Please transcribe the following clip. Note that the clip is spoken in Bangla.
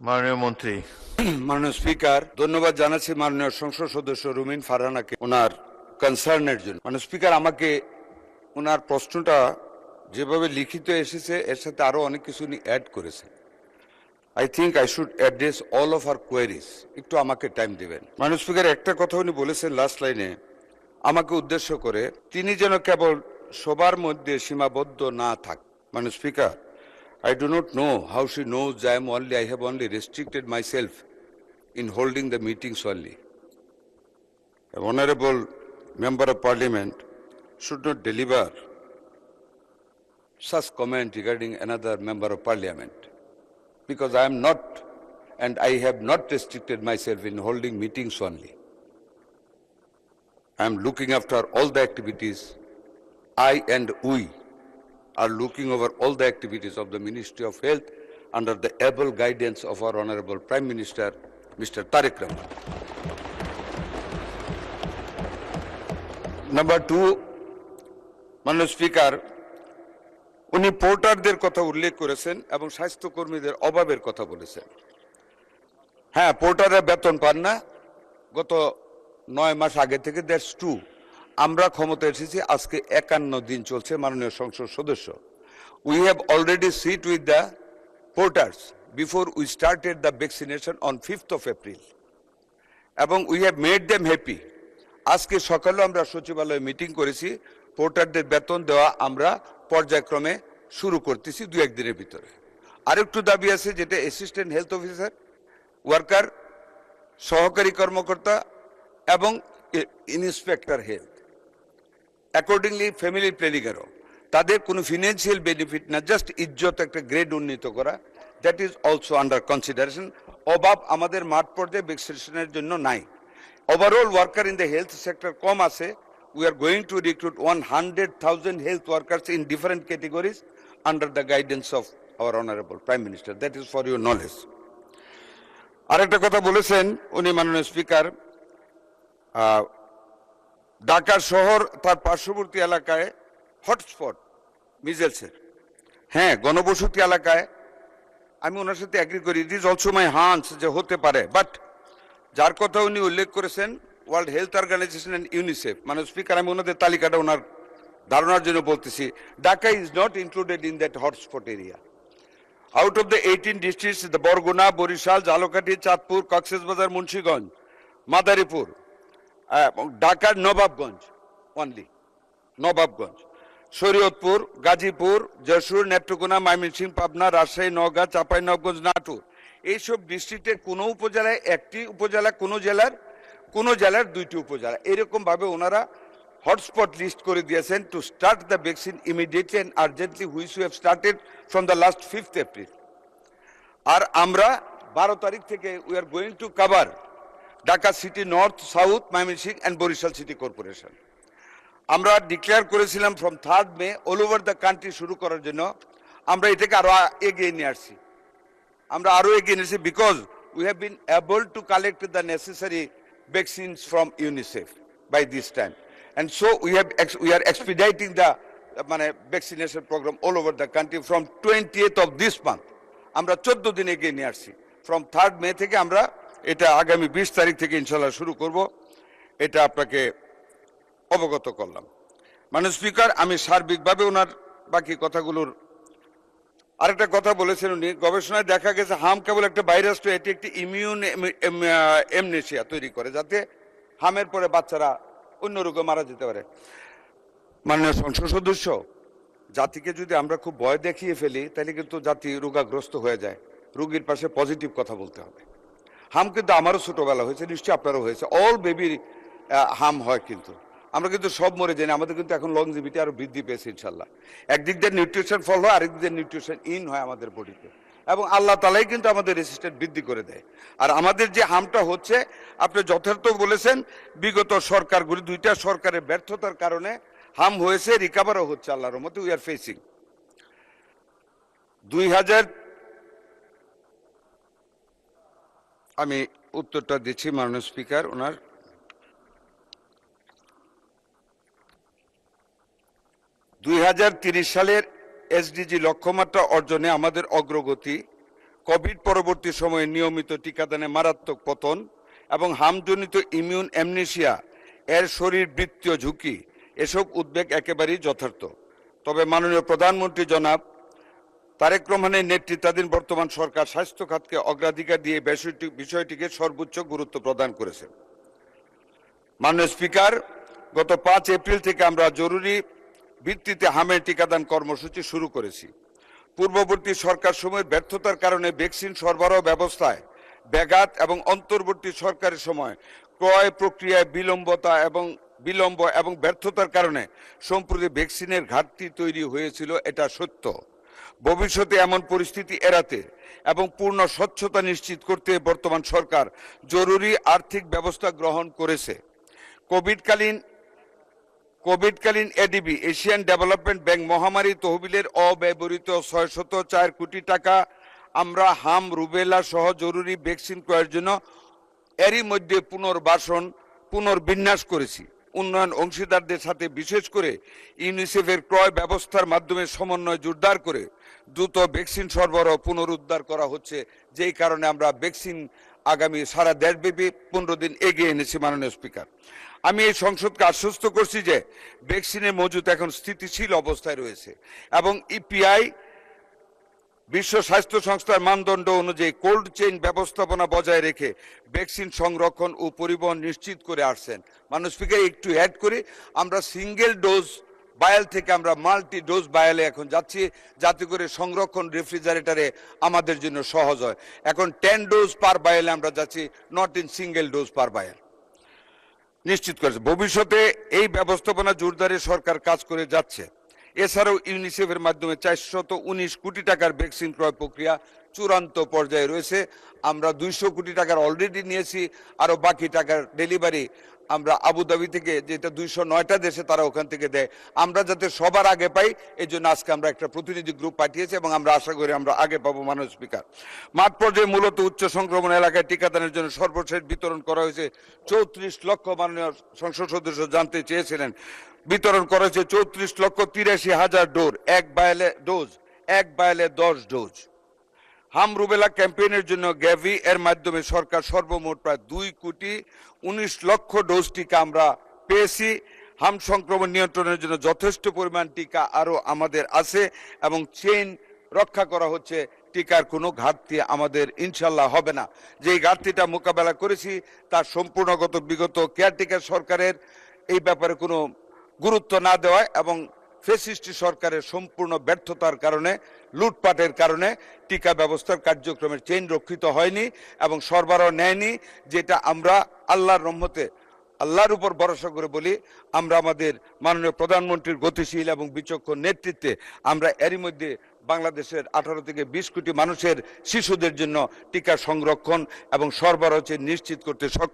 মাননীয় মন্ত্রী। মাননীয় স্পিকার, ধন্যবাদ জানাচ্ছি মাননীয় সংসদ সদস্য রুমিন ফারহানাকে ওনার কনসার্নের জন্য। মাননীয় স্পিকার, আমাকে ওনার প্রশ্নটা যেভাবে লিখিত এসেছে এর সাথে আরো অনেক কিছু উনি অ্যাড করেছেন। I think I should address all of our queries. একটু আমাকে টাইম দিবেন। মাননীয় স্পিকার, একটা কথা উনি বলেছেন লাস্ট লাইনে আমাকে উদ্দেশ্য করে, তিনি যেন কেবল সবার মধ্যে সীমাবদ্ধ না থাক। মাননীয় speaker, I do not know how she knows I have only restricted myself in holding the meetings only. The Honorable Member of Parliament should not deliver such comment regarding another Member of Parliament, because I am not and I have not restricted myself in holding meetings only. I am looking after all the activities. I and we are looking over all the activities of the Ministry of Health under the able guidance of our Honorable Prime Minister, Mr. Tariq Rahman. Number two, মাননীয় স্পিকার, উনি পোর্টারদের কথা উল্লেখ করেছেন এবং স্বাস্থ্যকর্মীদের অভাবের কথা বলেছেন। হ্যাঁ, পোর্টাররা বেতন পান না গত 9 মাস আগে থেকে। That's true. আমরা ক্ষমতা এসেছি আজকে 51 দিন চলছে। মাননীয় সংসদ সদস্য, we have already sit with the porters before we started the vaccination on 5th of April এবং we have made them happy. আজকে সকালে আমরা সচিবালয়ে মিটিং করেছি। পোর্টারদের বেতন দেওয়া আমরা পর্যায়ক্রমে শুরু করতেছি 2-1 দিনের ভিতরে। আরেকটু দাবি আছে, যেটা অ্যাসিস্ট্যান্ট হেলথ অফিসার, ওয়ার্কার, সহকারী কর্মকর্তা এবং ইন্সপেক্টর হেলথ, অ্যাকর্ডিংলি ফ্যামিলি প্ল্যানিংয়েরও তাদের কোনো ফিনান্সিয়াল বেনিফিট না, জাস্ট ইজ্জত একটা গ্রেড উন্নীত করা, that is also under consideration. অভাব আমাদের মাঠ পর্যায়ে ভ্যাকসিনেশনের জন্য নাই। Overall worker in the health sector কম আছে। We are going to recruit 100,000 health workers in different categories under the guidance of our honourable prime minister. That is for your knowledge. আরেকটা কথা বলেছেন উনি, মাননীয় স্পিকার, ঢাকা শহর তার পার্শ্ববর্তী এলাকায় হটস্পট মিজেলসের। হ্যাঁ, গণবসতি এলাকায় আমি ওনার সাথে এগ্রি করি। It is also my hunch যে হতে পারে, বাট যার কথা উনি উল্লেখ করেছেন world health organization and UNICEF, মানে স্পিকার আমি ওনাদের তালিকাটা ওনার ধারণার জন্য বলতেছি, Dhaka is not included in that hotspot area. Out of the 18 districts, the Barguna, Barishal, Jhalokathi, Chandpur, Cox's Bazar, Munshiganj, Madaripur, ঢাকার নবাবগঞ্জ, অনলি নবাবগঞ্জ, শরীয়তপুর, গাজীপুর, যশোর, নেত্রকোনা, ময়মনসিংহ, পাবনা, রাজশাহী, নওগাঁ, চাঁপাইনবাবগঞ্জ, নাটোর, এইসব ডিস্ট্রিক্টের কোনো উপজেলায় 1টি উপজেলা, কোনো জেলার 2টি উপজেলা, এরকম ভাবে ওনারা হটস্পট লিস্ট করে দিয়েছেন to start the vaccine immediately and urgently, which we have started from the last 5th April. আর আমরা 12 তারিখ থেকে we are going to cover Dhaka city north, south, Mymensingh and Barishal city corporation. আমরা ডিক্লেয়ার করেছিলাম from 3rd May all over the country শুরু করার জন্য। আমরা এটাকে আরো এগিয়ে নিয়ে আসছি। Because we have been able to collect the necessary vaccines from UNICEF by this time, and so we are expediting the মানে vaccination programme all over the country from 20th of this month। আমরা 14 দিন এগিয়ে নিয়ে আসছি। ফ্রম 3rd মে থেকে আমরা এটা আগামী 20 তারিখ থেকে ইনশাল্লাহ শুরু করব। এটা আপনাকে অবগত করলাম। মাননীয় স্পিকার, আমি সার্বিকভাবে ওনার বাকি কথাগুলোর আরেকটা কথা বলেছেন উনি, গবেষণায় দেখা গেছে হাম কেবল একটা ভাইরাস তো, এটি একটি ইমিউন এমনেশিয়া তৈরি করে, যাতে হামের পরে বাচ্চারা অন্য রোগে মারা যেতে পারে। মাননীয় সংসদ সদস্য, জাতিকে যদি আমরা খুব ভয় দেখিয়ে ফেলি তাহলে কিন্তু জাতি রোগাগ্রস্ত হয়ে যায়। রোগীর পাশে পজিটিভ কথা বলতে হবে। হাম কিন্তু আমারও ছোটবেলা হয়েছে, নিশ্চয়ই আপনারও হয়েছে। অল বেবি হাম হয়, কিন্তু আমরা কিন্তু সব মরে যাই না। আমাদের কিন্তু এখন লংজিভিটি আরো বৃদ্ধি পেয়েছে ইনশাল্লাহ। একদিক দিয়ে নিউট্রিশন ফল হয়, আরেক দিক দিয়ে নিউট্রিশন ইন হয় আমাদের বডিতে, এবং আল্লাহ তালাই কিন্তু আমাদের রেসিস্ট্যান্ট বৃদ্ধি করে দেয়। আর আমাদের যে হামটা হচ্ছে, আপনি যথার্থ বলেছেন, বিগত সরকারগুলি 2টা সরকারের ব্যর্থতার কারণে হাম হয়েছে, রিকাভারও হচ্ছে আল্লাহর রহমতে। উই আর ফেসিং 2000, আমি উত্তরটা দিচ্ছি মাননীয় স্পিকার ওনার। 2030 সালের এসডিজি লক্ষ্যমাত্রা অর্জনে আমাদের অগ্রগতি কোভিড পরবর্তী সময়ে নিয়মিত টিকাদানে মারাত্মক পতন এবং হামজনিত ইমিউন অ্যামনেসিয়া এর শরীরবৃত্তীয় ঝুঁকি, এসব উদ্বেগ একেবারেই যথার্থ। তবে মাননীয় প্রধানমন্ত্রী জনাব তারেক রহমানের নেতৃত্বাধীন বর্তমান সরকার স্বাস্থ্য খাতকে অগ্রাধিকার দিয়ে বিষয়টিকে সর্বোচ্চ গুরুত্ব প্রদান করেছে। মাননীয় স্পিকার, গত 5 এপ্রিল থেকে আমরা জরুরি ভিত্তিতে হামের টিকাদান কর্মসূচি শুরু করেছি। পূর্ববর্তী সরকার সময়ের ব্যর্থতার কারণে ভ্যাকসিন সরবরাহ ব্যবস্থায় ব্যাঘাত এবং অন্তর্বর্তী সরকারের সময় ক্রয় প্রক্রিয়ায় বিলম্ব এবং ব্যর্থতার কারণে সম্প্রতি ভ্যাকসিনের ঘাটতি তৈরি হয়েছিল, এটা সত্য। ভবিষ্যতে এমন পরিস্থিতি এড়াতে এবং পূর্ণ স্বচ্ছতা নিশ্চিত করতে বর্তমান সরকার জরুরি আর্থিক ব্যবস্থা গ্রহণ করেছে। কোভিডকালীন এডিবি এশিয়ান ডেভেলপমেন্ট ব্যাংক মহামারী তহবিলের অব্যবহৃত 604 কোটি টাকা আমরা হাম, রুবেলা সহ জরুরি ভ্যাকসিন ক্রয়ের জন্য এরই মধ্যে পুনর্বিন্যাস করেছি। উন্নয়ন অংশীদারদের সাথে বিশেষ করে ইউনিসেফের ক্রয় ব্যবস্থার মাধ্যমে সমন্বয় জোরদার করে দ্রুত ভ্যাকসিন সরবরাহ পুনরুদ্ধার করা হচ্ছে, যেই কারণে আমরা ভ্যাকসিন আগামী সারা দেশব্যাপী 15 দিন এগিয়ে এনেছি। মাননীয় স্পিকার, আমি এই সংসদকে আশ্বস্ত করছি যে ভ্যাকসিনের মজুত এখন স্থিতিশীল অবস্থায় রয়েছে এবং ইপিআই বিশ্ব স্বাস্থ্য সংস্থার মানদণ্ড অনুযায়ী কোল্ড চেইন ব্যবস্থাপনা বজায় রেখে ভ্যাকসিন সংরক্ষণ ও পরিবহন নিশ্চিত করে আসছেন। মাননীয় স্পিকার, একটু অ্যাড করি, আমরা সিঙ্গেল ডোজ বায়াল থেকে আমরা মাল্টি ডোজ বায়ালে এখন যাচ্ছি, যাতে করে সংরক্ষণ রেফ্রিজারেটরে আমাদের জন্য সহজ হয়। এখন 10 ডোজ পার বায়ালে আমরা যাচ্ছি, not in single dose per bowel নিশ্চিত করেছে। ভবিষ্যতে এই ব্যবস্থাপনা জোরদারে সরকার কাজ করে যাচ্ছে। এছাড়াও ইউনিসেফের মাধ্যমে 419 কোটি টাকার ভ্যাকসিন ক্রয় প্রক্রিয়া চূড়ান্ত পর্যায়ে রয়েছে। আমরা 200 কোটি টাকার অলরেডি নিয়েছি, আরো বাকি টাকার ডেলিভারি আমরা আবুধাবি থেকে, যেটা 209টা দেশে তারা ওখান থেকে দেয়, আমরা যাতে সবার আগে পাই এই জন্য আজকে আমরা একটা প্রতিনিধি গ্রুপ পাঠিয়েছি এবং আমরা আশা করি আমরা আগে পাবো। মাননীয় স্পিকার, মাঠ পর্যায়ে মূলত উচ্চ সংক্রমণ এলাকায় টিকাদানের জন্য সর্বশেষ বিতরণ করা হয়েছে 34 লক্ষ, মাননীয় সংসদ সদস্য জানতে চেয়েছিলেন, বিতরণ করা হয়েছে 34,83,000 ডোজ, এক বায়ালে 10 ডোজ। হাম রুবেলা ক্যাম্পেইনের জন্য গ্যাভি এর মাধ্যমে সরকার সর্বমোট প্রায় 2,19 লক্ষ ডোজ টিকা আমরা পেয়েছি। হাম সংক্রমণ নিয়ন্ত্রণের জন্য যথেষ্ট পরিমাণ টিকা আরো আমাদের আছে এবং চেইন রক্ষা করা হচ্ছে। টিকার কোনো ঘাটতি আমাদের ইনশাল্লাহ হবে না। যে ঘাটতিটা মোকাবেলা করেছি তার সম্পূর্ণগত বিগত কেয়ারটেকার সরকারের এই ব্যাপারে কোনো গুরুত্ব না দেওয়ায় এবং ফ্যাসিস্ট সরকারের সম্পূর্ণ ব্যর্থতার কারণে, লুটপাটের কারণে টিকা ব্যবস্থার কার্যক্রমের চেইন রক্ষিত হয়নি এবং সরবরাহ নেয়নি, যেটা আমরা আল্লাহর রহমতে আল্লাহর উপর ভরসা করে বলি আমরা আমাদের মাননীয় প্রধানমন্ত্রীর গতিশীল এবং বিচক্ষণ নেতৃত্বে আমরা এরই মধ্যে বাংলাদেশের 18 থেকে 20 কোটি মানুষের শিশুদের জন্য টিকা সংরক্ষণ এবং সরবরাহ নিশ্চিত করতে সক্ষম।